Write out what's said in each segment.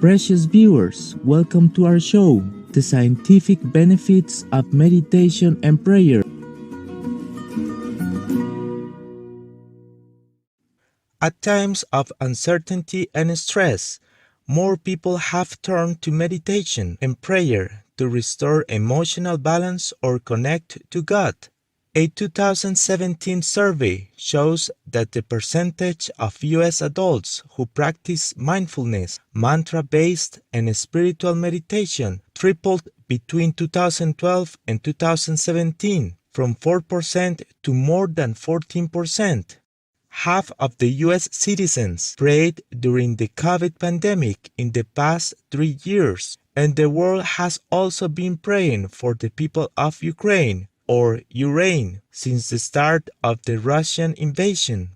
Precious viewers, welcome to our show, The Scientific Benefits of Meditation and Prayer. At times of uncertainty and stress, more people have turned to meditation and prayer to restore emotional balance or connect to God. A 2017 survey shows that the percentage of U.S. adults who practice mindfulness, mantra-based, and spiritual meditation tripled between 2012 and 2017, from 4% to more than 14%. Half of the U.S. citizens prayed during the COVID pandemic in the past 3 years, and the world has also been praying for the people of Ukraine, or Ukraine, since the start of the Russian invasion.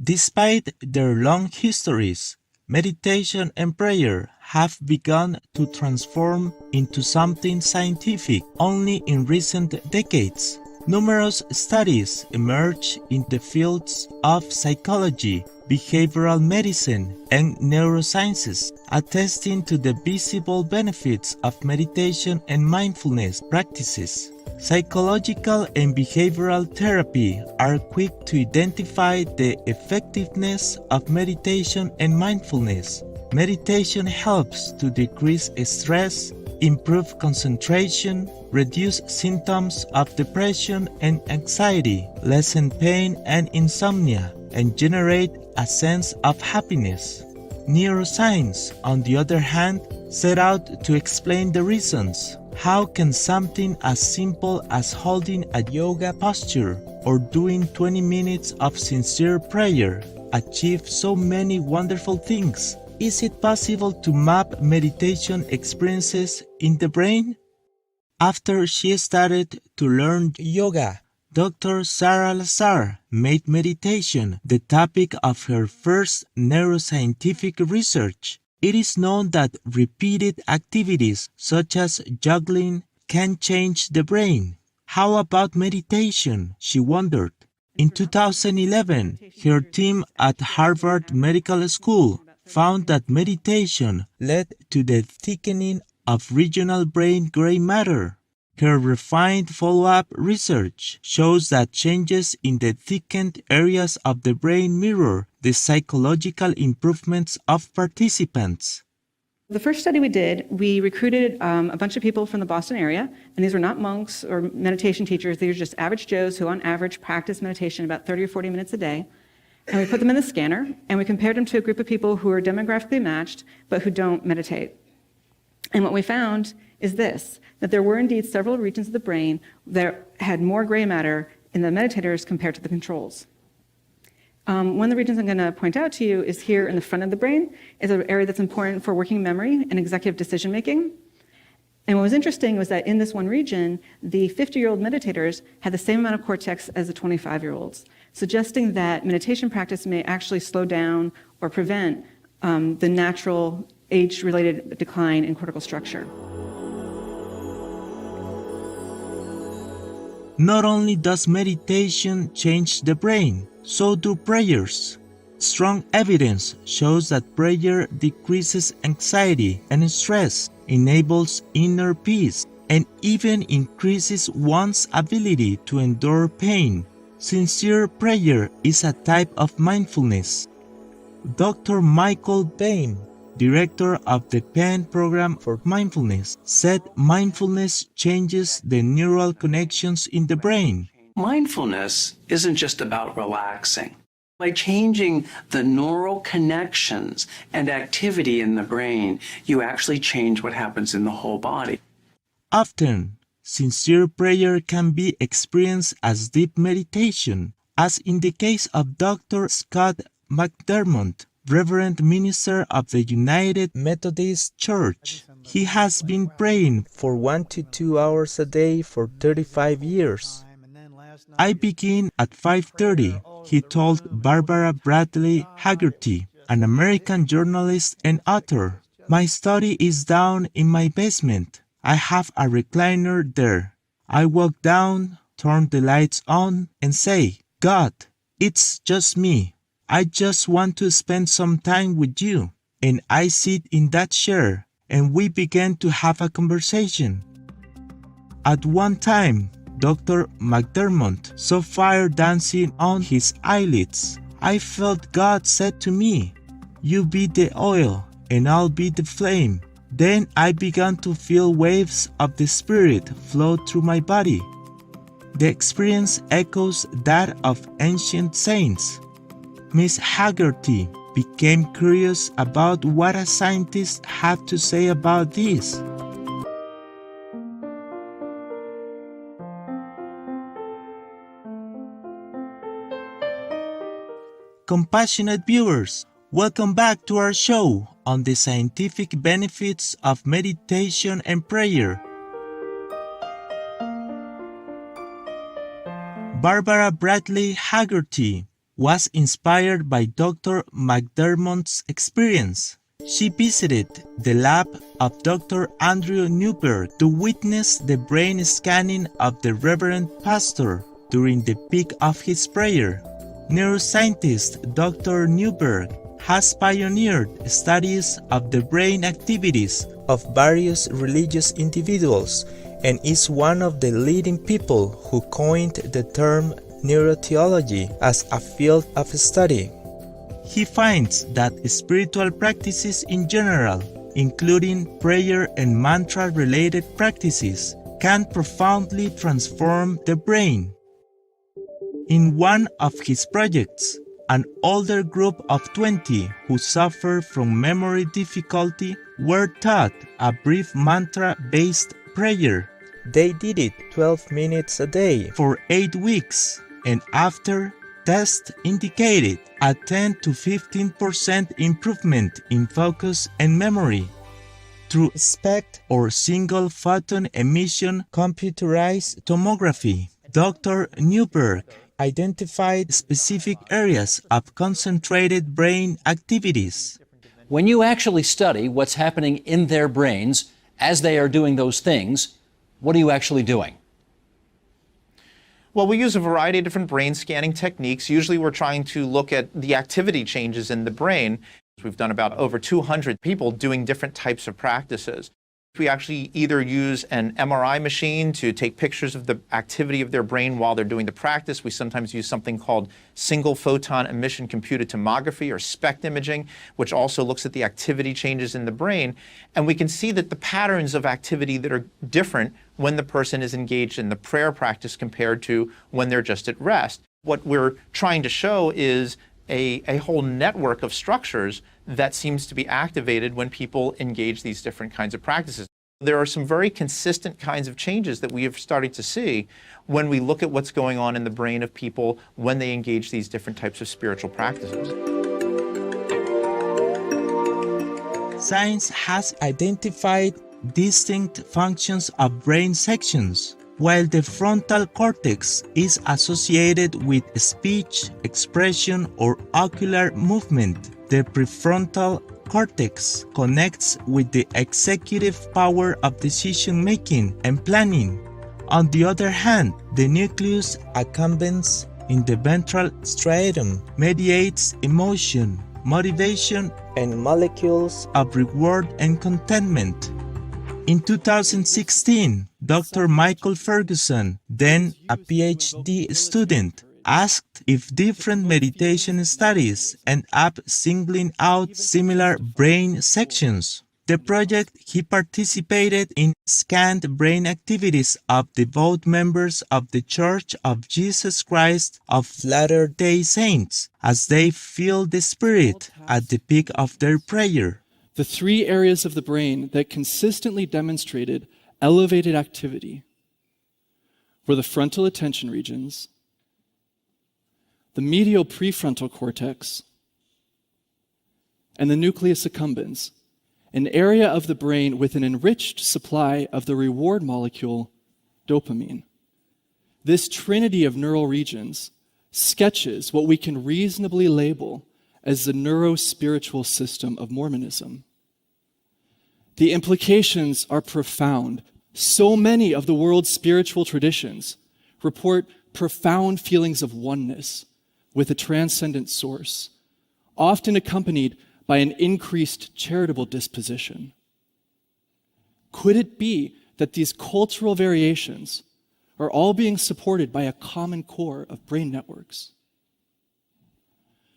Despite their long histories, meditation and prayer have begun to transform into something scientific only in recent decades. Numerous studies emerge in the fields of psychology, behavioral medicine, and neurosciences, attesting to the visible benefits of meditation and mindfulness practices. Psychological and behavioral therapy are quick to identify the effectiveness of meditation and mindfulness. Meditation helps to decrease stress, improve concentration, reduce symptoms of depression and anxiety, lessen pain and insomnia, and generate a sense of happiness. Neuroscience, on the other hand, set out to explain the reasons. How can something as simple as holding a yoga posture or doing 20 minutes of sincere prayer achieve so many wonderful things? Is it possible to map meditation experiences in the brain? After she started to learn yoga, Dr. Sarah Lazar made meditation the topic of her first neuroscientific research. It is known that repeated activities such as juggling can change the brain. How about meditation? She wondered. In 2011, her team at Harvard Medical School found that meditation led to the thickening of regional brain gray matter. Her refined follow-up research shows that changes in the thickened areas of the brain mirror the psychological improvements of participants. The first study we did, we recruited a bunch of people from the Boston area, and these were not monks or meditation teachers. These were just average Joes who on average practice meditation about 30 or 40 minutes a day. And we put them in the scanner, and we compared them to a group of people who are demographically matched, but who don't meditate. And what we found is this, that there were indeed several regions of the brain that had more gray matter in the meditators compared to the controls. One of the regions I'm going to point out to you is here in the front of the brain. It's an area that's important for working memory and executive decision making. And what was interesting was that in this one region, the 50-year-old meditators had the same amount of cortex as the 25-year-olds, suggesting that meditation practice may actually slow down or prevent the natural age-related decline in cortical structure. Not only does meditation change the brain, so do prayers. Strong evidence shows that prayer decreases anxiety and stress, enables inner peace, and even increases one's ability to endure pain. Sincere prayer is a type of mindfulness. Dr. Michael Bain, director of the Penn Program for Mindfulness, said mindfulness changes the neural connections in the brain. Mindfulness isn't just about relaxing. By changing the neural connections and activity in the brain, you actually change what happens in the whole body. Often, sincere prayer can be experienced as deep meditation, as in the case of Dr. Scott McDermott, Reverend Minister of the United Methodist Church. He has been praying for 1 to 2 hours a day for 35 years. I begin at 5:30, he told Barbara Bradley Haggerty, an American journalist and author. My study is down in my basement. I have a recliner there. I walk down, turn the lights on, and say, God, it's just me. I just want to spend some time with you. and I sit in that chair, and we began to have a conversation. At one time, Dr. McDermott saw fire dancing on his eyelids. I felt God said to me, "You be the oil, and I'll be the flame." Then I began to feel waves of the Spirit flow through my body. The experience echoes that of ancient saints. Miss Haggerty became curious about what a scientist had to say about this. Compassionate viewers, welcome back to our show on the scientific benefits of meditation and prayer. Barbara Bradley Haggerty was inspired by Dr. McDermott's experience. She visited the lab of Dr. Andrew Newberg to witness the brain scanning of the Reverend Pastor during the peak of his prayer. Neuroscientist Dr. Newberg has pioneered studies of the brain activities of various religious individuals and is one of the leading people who coined the term neurotheology as a field of study. He finds that spiritual practices in general, including prayer and mantra-related practices, can profoundly transform the brain. In one of his projects, an older group of 20 who suffer from memory difficulty were taught a brief mantra-based prayer. They did it 12 minutes a day for 8 weeks, and after, tests indicated a 10 to 15% improvement in focus and memory. Through SPECT or single photon emission computerized tomography, Dr. Newberg identified specific areas of concentrated brain activities. When you actually study what's happening in their brains as they are doing those things, what are you actually doing? Well, we use a variety of different brain scanning techniques. Usually we're trying to look at the activity changes in the brain. We've done about over 200 people doing different types of practices. We actually either use an MRI machine to take pictures of the activity of their brain while they're doing the practice. We sometimes use something called single photon emission computed tomography or SPECT imaging, which also looks at the activity changes in the brain. And we can see that the patterns of activity that are different when the person is engaged in the prayer practice compared to when they're just at rest. What we're trying to show is a whole network of structures that seems to be activated when people engage these different kinds of practices. There are some very consistent kinds of changes that we have started to see when we look at what's going on in the brain of people when they engage these different types of spiritual practices. Science has identified distinct functions of brain sections. While the frontal cortex is associated with speech, expression, or ocular movement, the prefrontal cortex connects with the executive power of decision-making and planning. On the other hand, the nucleus accumbens in the ventral striatum mediates emotion, motivation, and molecules of reward and contentment. In 2016, Dr. Michael Ferguson, then a PhD student, asked if different meditation studies end up singling out similar brain sections. The project he participated in scanned brain activities of devout members of the Church of Jesus Christ of Latter-day Saints as they feel the Spirit at the peak of their prayer. The three areas of the brain that consistently demonstrated elevated activity were the frontal attention regions, the medial prefrontal cortex, and the nucleus accumbens, an area of the brain with an enriched supply of the reward molecule dopamine. This trinity of neural regions sketches what we can reasonably label as the neuro-spiritual system of Mormonism. The implications are profound. So many of the world's spiritual traditions report profound feelings of oneness with a transcendent source, often accompanied by an increased charitable disposition? Could it be that these cultural variations are all being supported by a common core of brain networks?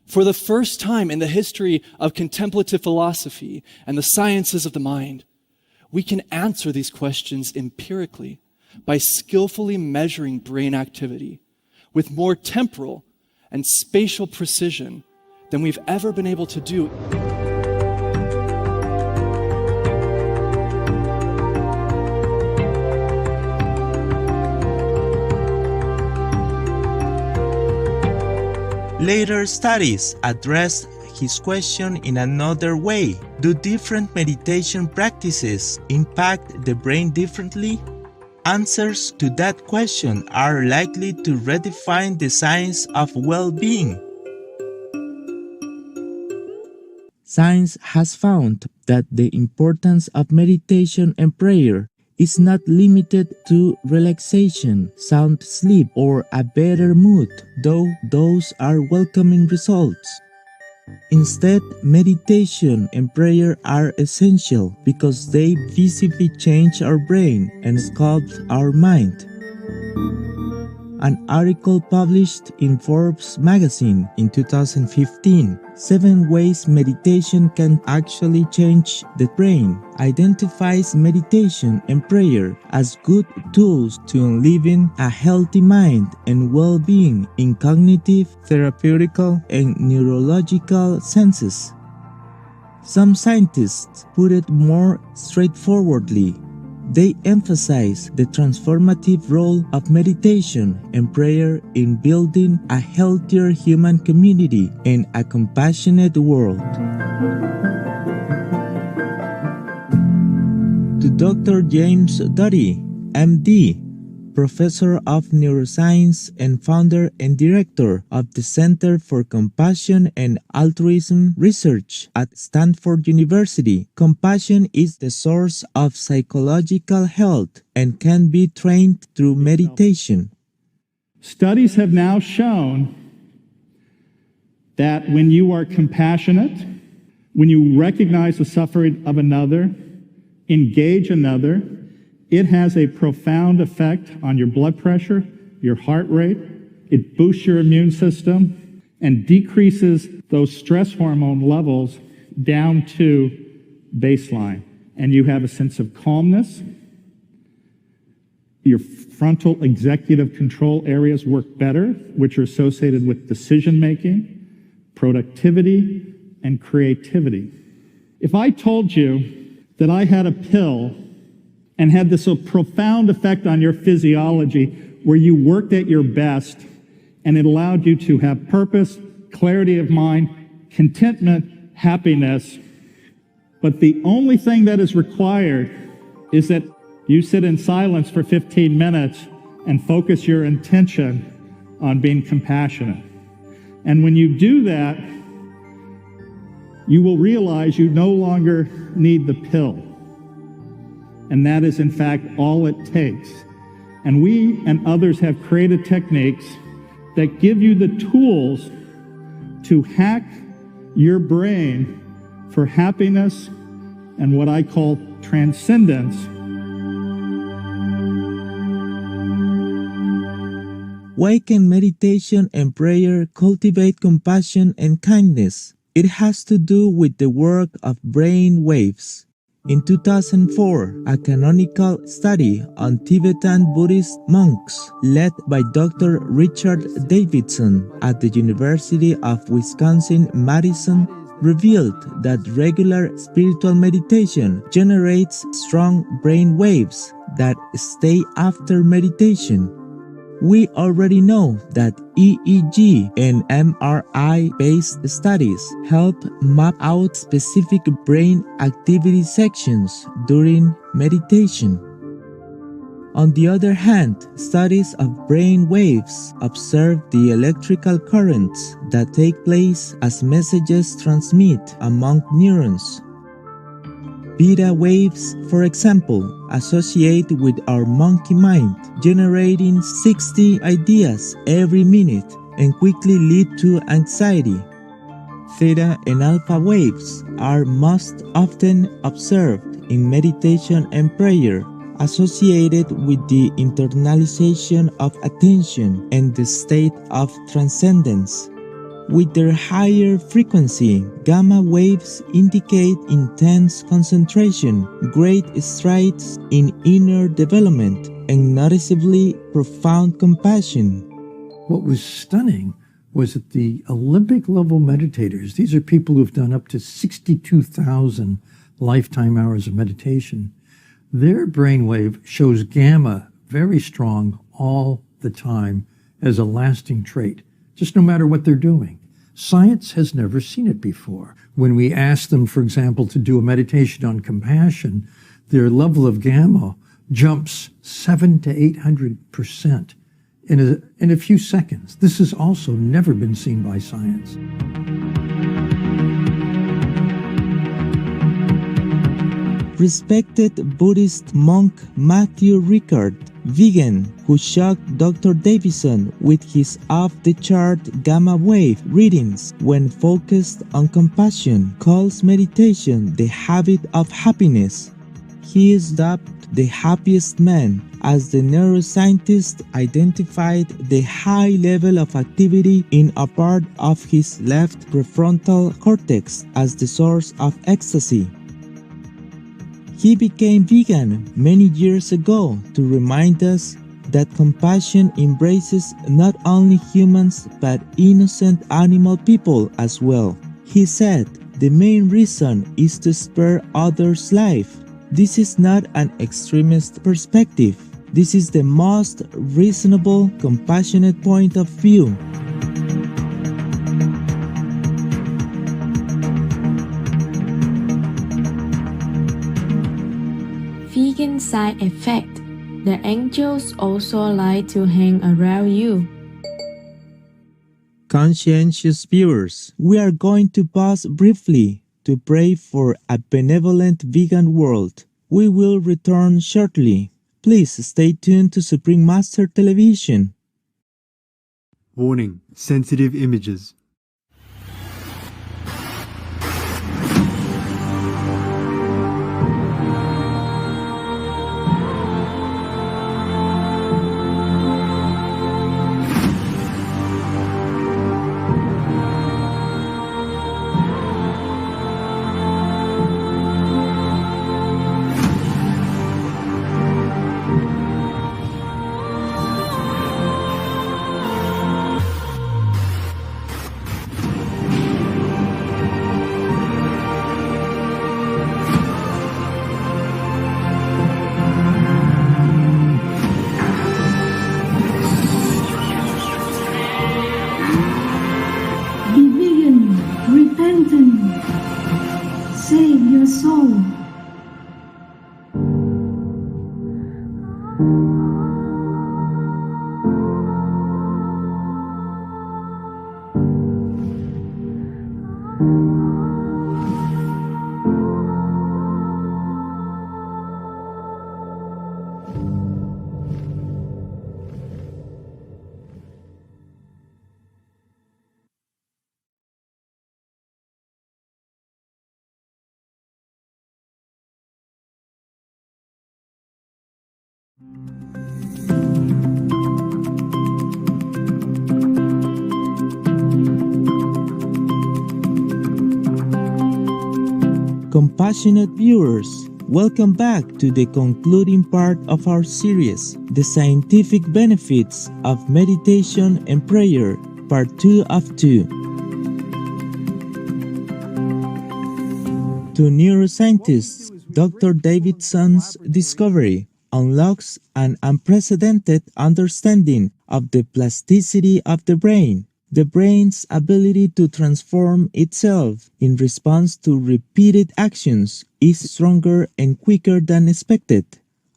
For the first time in the history of contemplative philosophy and the sciences of the mind, we can answer these questions empirically by skillfully measuring brain activity with more temporal and spatial precision than we've ever been able to do. Later studies addressed his question in another way. Do different meditation practices impact the brain differently? Answers to that question are likely to redefine the science of well-being. Science has found that the importance of meditation and prayer is not limited to relaxation, sound sleep, or a better mood, though those are welcoming results. Instead, meditation and prayer are essential because they visibly change our brain and sculpt our mind. An article published in Forbes magazine in 2015, 7 Ways Meditation Can Actually Change the Brain, identifies meditation and prayer as good tools to living a healthy mind and well-being in cognitive, therapeutical, and neurological senses. Some scientists put it more straightforwardly. They emphasize the transformative role of meditation and prayer in building a healthier human community and a compassionate world. To Dr. James Doty, MD, Professor of Neuroscience and founder and director of the Center for Compassion and Altruism Research at Stanford University, compassion is the source of psychological health and can be trained through meditation. Studies have now shown that when you are compassionate, when you recognize the suffering of another, engage another, it has a profound effect on your blood pressure, your heart rate. It boosts your immune system and decreases those stress hormone levels down to baseline. And you have a sense of calmness. Your frontal executive control areas work better, which are associated with decision-making, productivity, and creativity. If I told you that I had a pill and had this profound effect on your physiology where you worked at your best and it allowed you to have purpose, clarity of mind, contentment, happiness, but the only thing that is required is that you sit in silence for 15 minutes and focus your intention on being compassionate. And when you do that, you will realize you no longer need the pill. And that is, in fact, all it takes. And we and others have created techniques that give you the tools to hack your brain for happiness and what I call transcendence. Why can meditation and prayer cultivate compassion and kindness? It has to do with the work of brain waves. In 2004, a canonical study on Tibetan Buddhist monks led by Dr. Richard Davidson at the University of Wisconsin-Madison revealed that regular spiritual meditation generates strong brain waves that stay after meditation. We already know that EEG and MRI-based studies help map out specific brain activity sections during meditation. On the other hand, studies of brain waves observe the electrical currents that take place as messages transmit among neurons. Beta waves, for example, associate with our monkey mind, generating 60 ideas every minute and quickly lead to anxiety. theta and alpha waves are most often observed in meditation and prayer, associated with the internalization of attention and the state of transcendence. With their higher frequency, gamma waves indicate intense concentration, great strides in inner development, and noticeably profound compassion. What was stunning was that the Olympic level meditators, these are people who've done up to 62,000 lifetime hours of meditation, their brainwave shows gamma very strong all the time as a lasting trait, just no matter what they're doing. Science has never seen it before. When we ask them, for example, to do a meditation on compassion, their level of gamma jumps 700 to 800% in a few seconds. This has also never been seen by science. Respected Buddhist monk Matthew Ricard, vegan, who shocked Dr. Davison with his off-the-chart gamma wave readings when focused on compassion, calls meditation the habit of happiness. He is dubbed the happiest man, as the neuroscientist identified the high level of activity in a part of his left prefrontal cortex as the source of ecstasy. He became vegan many years ago to remind us that compassion embraces not only humans but innocent animal people as well. He said, "The main reason is to spare others' life." This is not an extremist perspective. This is the most reasonable, compassionate point of view. Vegan side effect. The angels also like to hang around you. Conscientious viewers, we are going to pause briefly to pray for a benevolent vegan world. We will return shortly. Please stay tuned to Supreme Master Television. Warning: sensitive images. Compassionate viewers, welcome back to the concluding part of our series, The Scientific Benefits of Meditation and Prayer, Part 2 of 2. To neuroscientists, Dr. Davidson's discovery unlocks an unprecedented understanding of the plasticity of the brain, the brain's ability to transform itself in response to repeated actions is stronger and quicker than expected.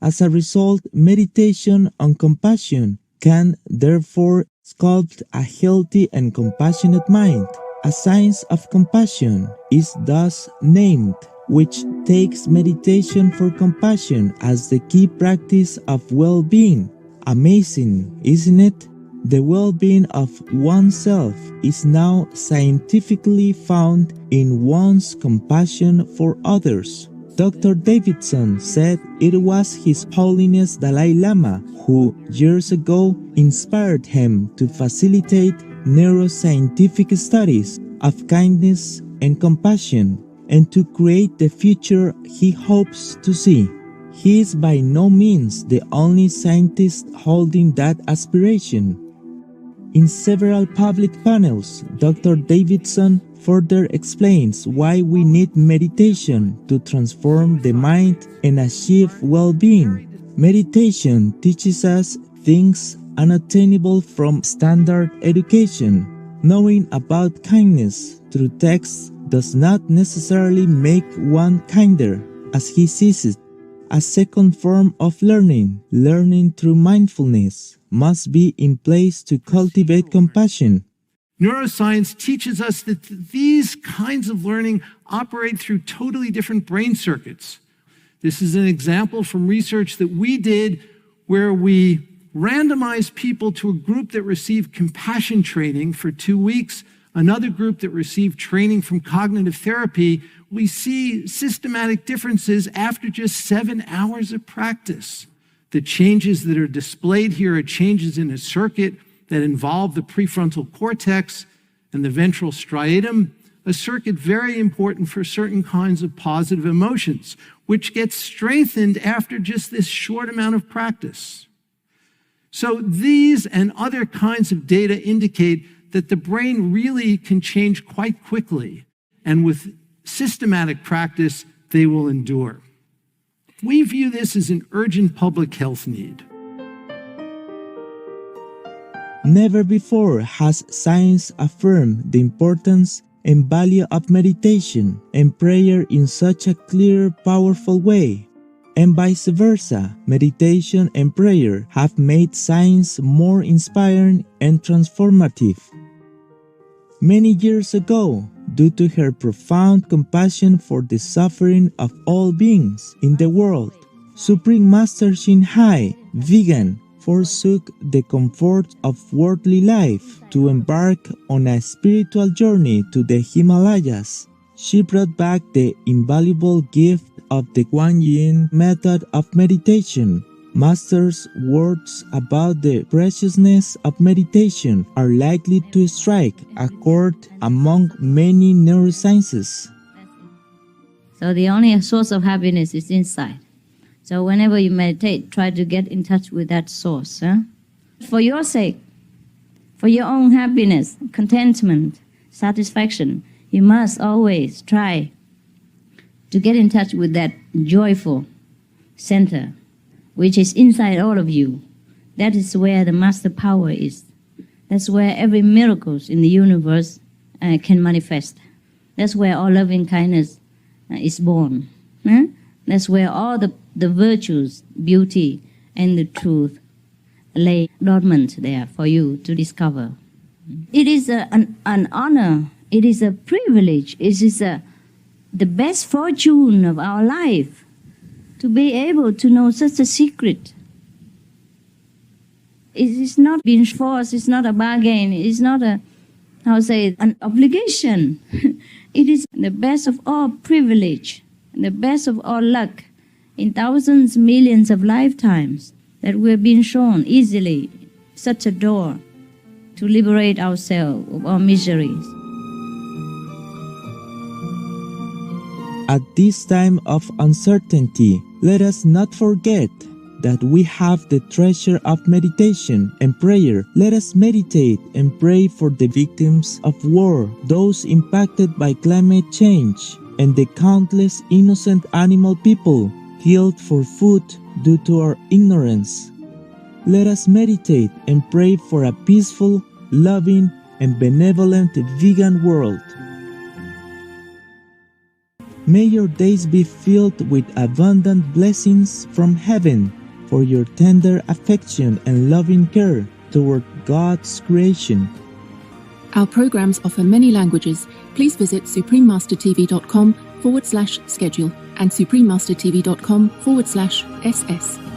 As a result, meditation on compassion can therefore sculpt a healthy and compassionate mind. A science of compassion is thus named, which takes meditation for compassion as the key practice of well-being. Amazing, isn't it? The well-being of oneself is now scientifically found in one's compassion for others. Dr. Davidson said it was His Holiness Dalai Lama who years ago inspired him to facilitate neuroscientific studies of kindness and compassion and to create the future he hopes to see. He is by no means the only scientist holding that aspiration. In several public panels, Dr. Davidson further explains why we need meditation to transform the mind and achieve well-being. Meditation teaches us things unattainable from standard education. Knowing about kindness through texts does not necessarily make one kinder, as he sees it. A second form of learning through mindfulness, must be in place to cultivate compassion. Neuroscience teaches us that these kinds of learning operate through totally different brain circuits. This is an example from research that we did where we randomized people to a group that received compassion training for 2 weeks, another group that received training from cognitive therapy. We see systematic differences after just 7 hours of practice. The changes that are displayed here are changes in a circuit that involve the prefrontal cortex and the ventral striatum, a circuit very important for certain kinds of positive emotions, which gets strengthened after just this short amount of practice. So these and other kinds of data indicate that the brain really can change quite quickly, and with systematic practice, they will endure. We view this as an urgent public health need. Never before has science affirmed the importance and value of meditation and prayer in such a clear, powerful way. And vice versa, meditation and prayer have made science more inspiring and transformative. Many years ago, due to her profound compassion for the suffering of all beings in the world, Supreme Master Hai, vegan, forsook the comforts of worldly life to embark on a spiritual journey to the Himalayas. She brought back the invaluable gift of the Kuan Yin method of meditation. Master's words about the preciousness of meditation are likely to strike a chord among many neurosciences. So the only source of happiness is inside. So whenever you meditate, try to get in touch with that source. For your sake, for your own happiness, contentment, satisfaction, you must always try to get in touch with that joyful center, which is inside all of you. That is where the master power is. That's where every miracle in the universe can manifest. That's where all loving kindness is born. That's where all the virtues, beauty, and the truth lay dormant there for you to discover. It is an honor. It is a privilege. It is the best fortune of our life to be able to know such a secret. It is not being forced. It's not a bargain. It's not an obligation. It is the best of all privilege, the best of all luck in thousands, millions of lifetimes that we're being shown easily such a door to liberate ourselves of our miseries. At this time of uncertainty, let us not forget that we have the treasure of meditation and prayer. Let us meditate and pray for the victims of war, those impacted by climate change, and the countless innocent animal people killed for food due to our ignorance. Let us meditate and pray for a peaceful, loving, and benevolent vegan world. May your days be filled with abundant blessings from heaven for your tender affection and loving care toward God's creation. Our programs offer many languages. Please visit suprememastertv.com/schedule and suprememastertv.com/ss.